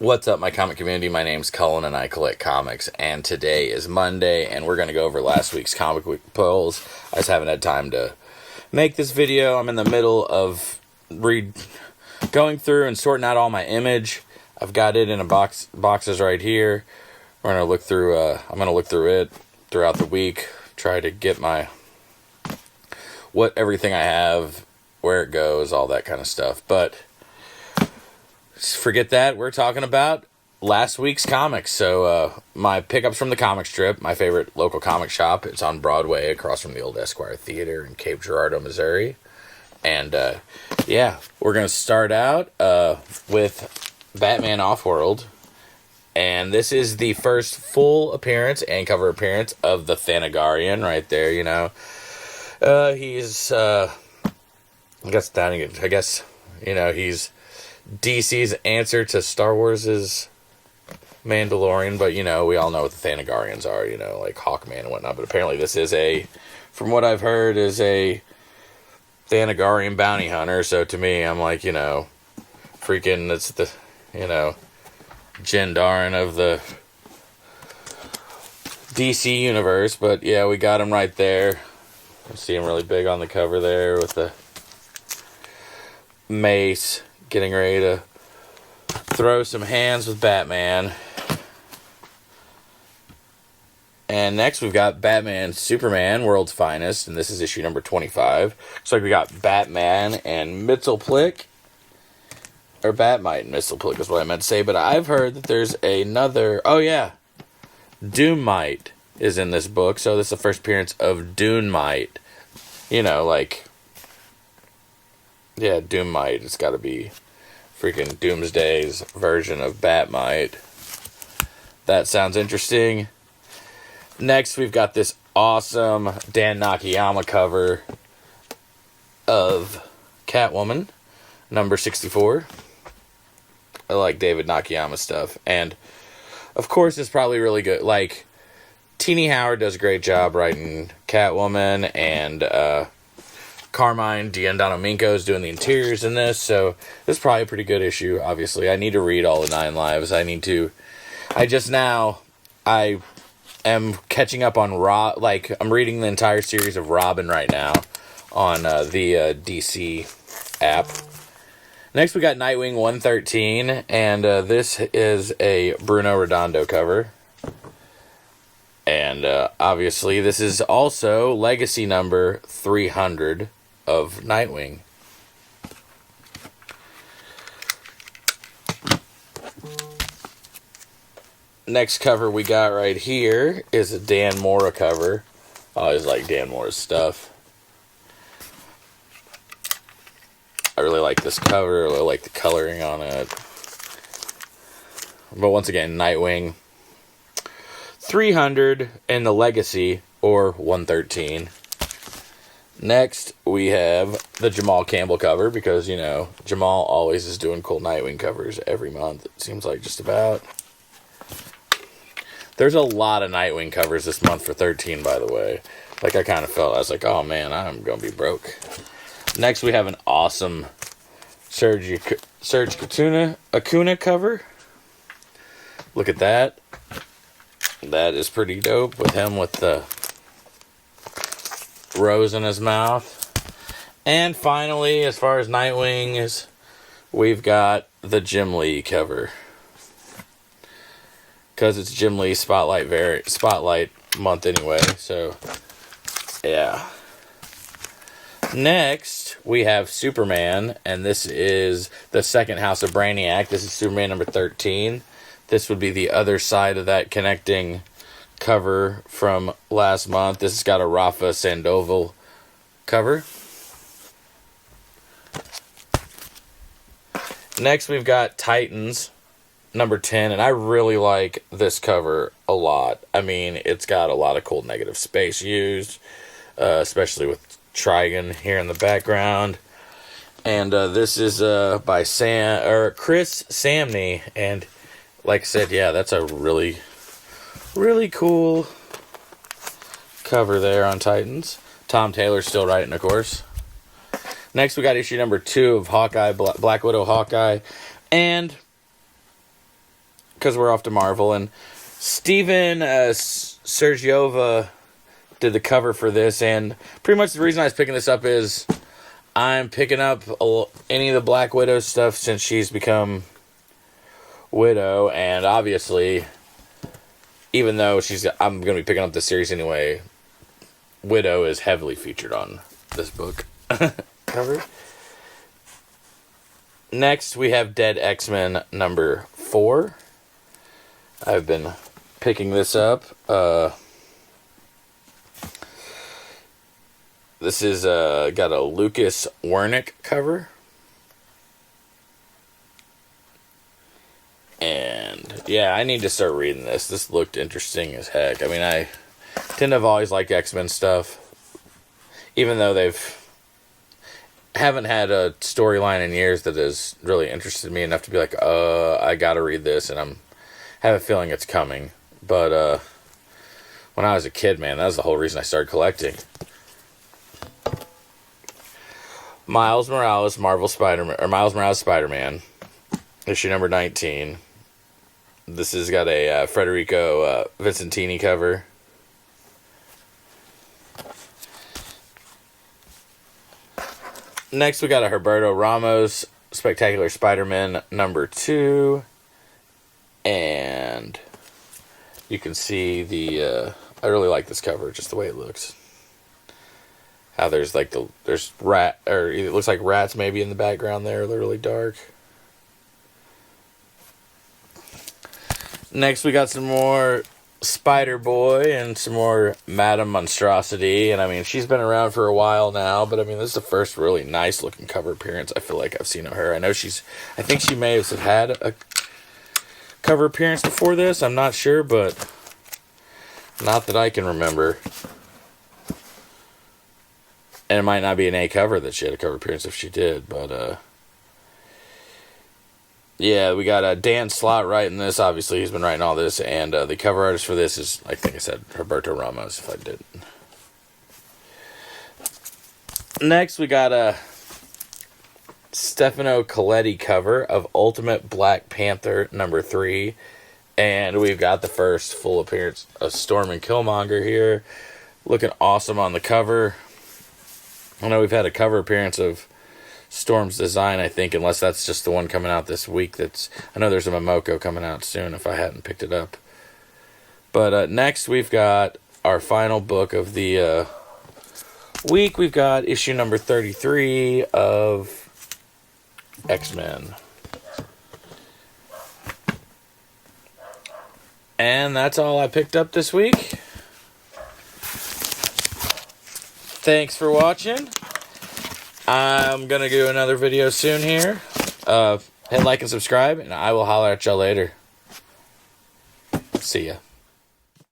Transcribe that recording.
What's up, my comic community? My name's Cullen, and I collect comics. And today is Monday, and we're going to go over last week's comic week polls. I just haven't had time to make this video. I'm in the middle of going through and sorting out all my image. I've got it in boxes right here. We're going to look through. I'm going to look through it throughout the week. Try to get everything I have, where it goes, all that kind of stuff. But forget that. We're talking about last week's comics. So my pickups from the Comix Strip, my favorite local comic shop. It's on Broadway across from the old Esquire Theater in Cape Girardeau, Missouri. And yeah, we're going to start out with Batman Offworld. And this is the first full appearance and cover appearance of the Thanagarian right there, you know. He's, I guess, you know, he's DC's answer to Star Wars' Mandalorian, but, you know, we all know what the Thanagarians are, you know, like Hawkman and whatnot. But apparently this is from what I've heard, is a Thanagarian bounty hunter. So to me, I'm like, you know, freaking, it's the, you know, Jindarin of the DC universe. But yeah, we got him right there. You see him really big on the cover there with the mace, getting ready to throw some hands with Batman. And next we've got Batman Superman, World's Finest, and this is issue number 25. Looks like we got Batman and Mxyzptlk. Or Batmite and Mxyzptlk is what I meant to say, but I've heard that there's another... Oh, yeah. Doomite is in this book, so this is the first appearance of Doomite. You know, like... Yeah, Doomite. It's got to be freaking Doomsday's version of Batmite. That sounds interesting. Next, we've got this awesome Dan Nakayama cover of Catwoman, number 64. I like David Nakayama stuff. And, of course, it's probably really good. Like, Teenie Howard does a great job writing Catwoman, and Carmine Giandomenico is doing the interiors in this. So, this is probably a pretty good issue, obviously. I need to read all the 9 lives. I am catching up on I'm reading the entire series of Robin right now on the DC app. Next, we got Nightwing 113, and this is a Bruno Redondo cover. And obviously, this is also legacy number 300 of Nightwing. Next cover we got right here is a Dan Mora cover. I always like Dan Mora's stuff. I really like this cover. I really like the coloring on it. But once again, Nightwing 300 in the Legacy, or 113. Next, we have the Jamal Campbell cover, because, you know, Jamal always is doing cool Nightwing covers every month. It seems like just about. There's a lot of Nightwing covers this month for 13, by the way. Like, I kind of felt, I was like, oh man, I'm going to be broke. Next, we have an awesome Serge Acuna cover. Look at that. That is pretty dope, with him with the rose in his mouth. And finally, as far as Nightwing is, we've got the Jim Lee cover. Because it's Jim Lee Spotlight month anyway, so yeah. Next, we have Superman, and this is the second House of Brainiac. This is Superman number 13. This would be the other side of that connecting cover from last month. This has got a Rafa Sandoval cover. Next, we've got Titans number 10, and I really like this cover a lot. I mean, it's got a lot of cool negative space used, especially with Trigon here in the background. And this is by Chris Samney, and like I said, yeah, that's a really, really cool cover there on Titans. Tom Taylor's still writing, of course. Next, we got issue number 2 of Hawkeye, Black Widow Hawkeye. And because we're off to Marvel. And Steven Sergiova did the cover for this. And pretty much the reason I was picking this up is I'm picking up any of the Black Widow stuff since she's become Widow. And obviously, even though I'm going to be picking up this series anyway, Widow is heavily featured on this book cover. Next, we have Dead X-Men number 4. I've been picking this up. This is got a Lucas Wernick cover. And, yeah, I need to start reading this. This looked interesting as heck. I mean, I tend to have always liked X-Men stuff. Even though haven't had a storyline in years that has really interested me enough to be like, I gotta read this, and have a feeling it's coming. But when I was a kid, man, that was the whole reason I started collecting. Miles Morales Spider-Man, issue number 19. This has got a Federico Vicentini cover. Next, we got a Humberto Ramos Spectacular Spider-Man number 2. And you can see I really like this cover, just the way it looks. How there's like there's rat, or it looks like rats maybe in the background there. They're really dark. Next, we got some more Spider-Boy and some more Madame Monstrosity. And I mean, she's been around for a while now, but I mean, this is the first really nice looking cover appearance I feel like I've seen of her. I think she may have had a cover appearance before this. I'm not sure, but not that I can remember. And it might not be an A cover that she had a cover appearance if she did, but yeah, we got Dan Slott writing this. Obviously, he's been writing all this. And the cover artist for this is, I think I said, Humberto Ramos, if I didn't. Next, we got a Stefano Coletti cover of Ultimate Black Panther number 3. And we've got the first full appearance of Storm and Killmonger here. Looking awesome on the cover. I know we've had a cover appearance of Storm's design, I think, unless that's just the one coming out this week. I know there's a Momoko coming out soon if I hadn't picked it up. But next we've got our final book of the week. We've got issue number 33 of X-Men. And that's all I picked up this week. Thanks for watching. I'm going to do another video soon here. Hit like and subscribe, and I will holler at y'all later. See ya.